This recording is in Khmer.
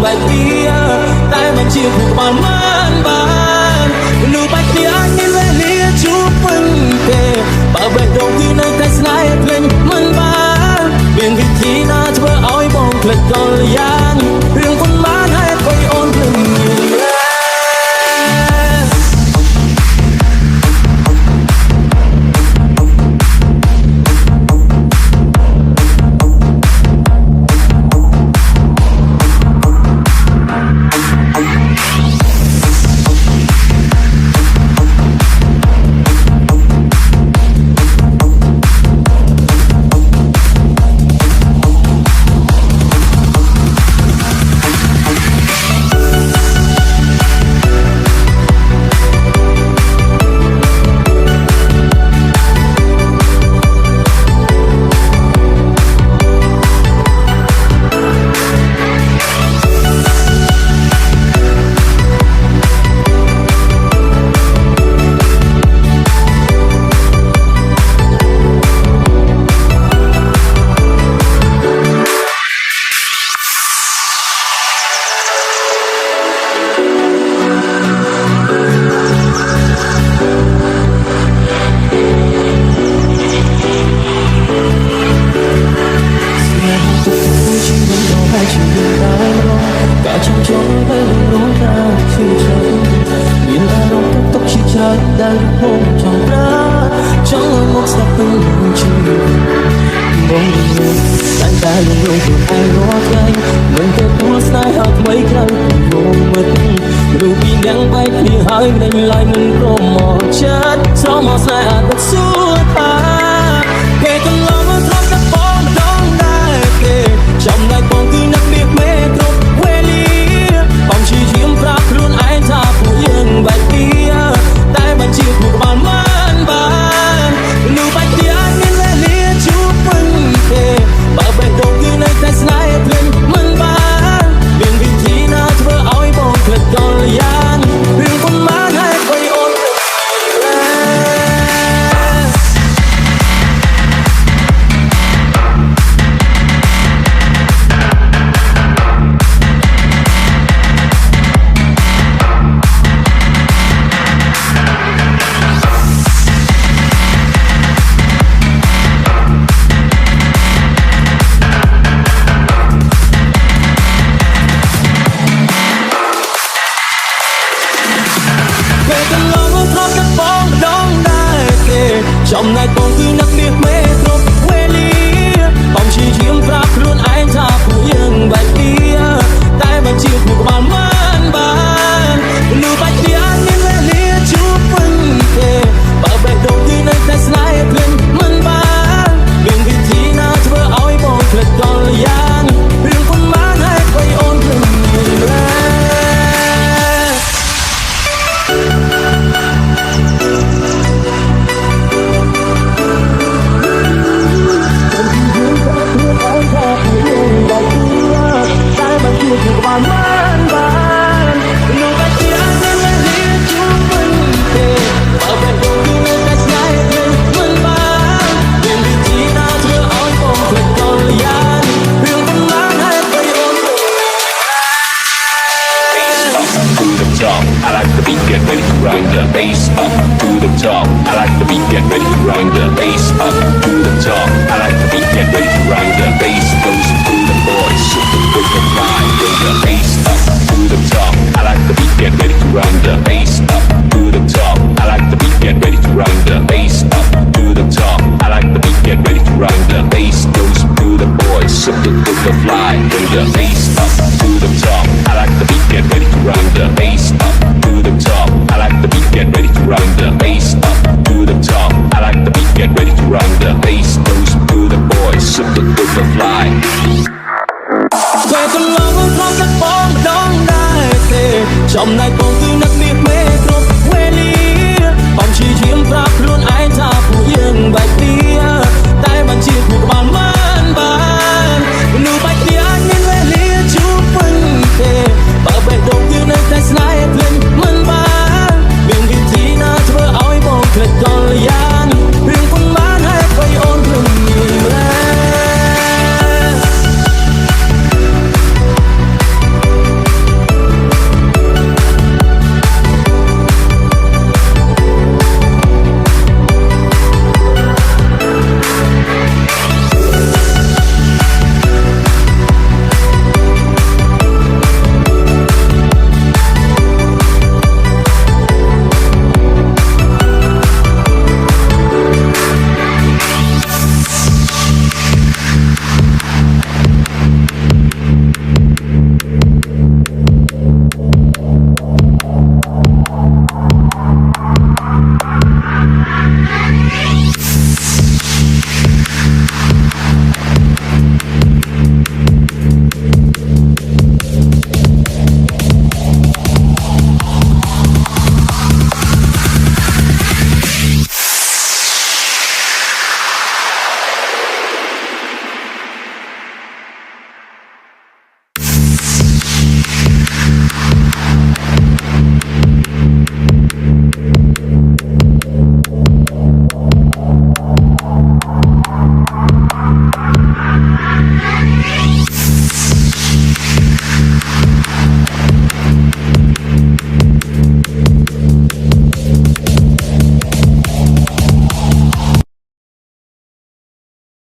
បែកគ្នាតែមិនជាពួកបានមនុស្សបែកគ្នាអាចមានវេលាជួបវិញទេបើបេះដូងគឺនៅតែស្នេហ៍ភ្លេចមិនបានមានវិធីណាធ្វើឲ្យបងភ្លេចកលយ៉ាងរឿងប៉ុន្មានហេតុអ្វីអូនភ្លេចដែលហូបចង់ប្រាចង់មកស្ដាប់ពេលជឿបងតែលងខ្លួនឯងរាល់ថ្ងៃមិនទទួលស្នេហាថ្មីក្រៅមកមើលរូបពីទាំងបែកគ្នាហើយមិនឡើយមិនព្រមមកចិត្តស្រមមកស្នេហាទឹកសួរថាគេកន្លងមកត្រង់តែបងម្ដងដែរគេចំណែកបងគឺនឹកមាសមេគ្រប់វេលាបងជាជាប្រាប់ខ្លួនឯងថាពួកយើងបែកគ្នាតែមិនជាពួកបានមនុស្សបែកគ្នាអាចមានវេលាជួបវិញទេបើបេះដូងគឺនៅតែស្នេហ៍ភ្លេចមិនបានមានវិធីណាធ្វើឲ្យបងភ្លេចកលយ៉ាងរឿងប៉ុន្មានហេតុអ្វីអូនចំណែកបងគឺនឹកមាសមេគ្រប់វេលាបងជាជាប្រាប់ខ្លួនឯងថាពួកយើងបែកគ្នាតែមិនជាពួកបានមនុស្សបែកគ្នាអាចមានវេលាជួបវិញទេបើបេះដូងគឺនៅតែស្នេហ៍ភ្លេចមិនបានមានវិធីណាធ្វើឲ្យបងភ្លេចកលយ៉ាងរឿងប៉ុន្មានហេតុអ្វីអូនភ្លេចI like the beat, get ready to grind the bass up to the top. I like the beat, get ready to grind the bass up to the top. I like the beat, get ready to grind the bass goes to the boys. With the vibe, bring the bass up to the top. I like the beat, get ready to grind the bass up to the top. I like the beat, get ready to grind the bass up to the top. I like the beat, get ready to grind the bass goes to the boys. With the fly, bring the bass up to the top. I like the beat, get ready to grind the bass up to the top. I like the beat, get ready to grind the bass up to the top. I like the beat, get ready to grind the bass goes to the boys. With the fly. ចំណែកបងគឺនឹកមាសមេគ្រប់វេលាបងជាជាប្រាប់ខ្លួនឯងថាពួកយើងបែកគ្នាតែមិនជាពួកបាន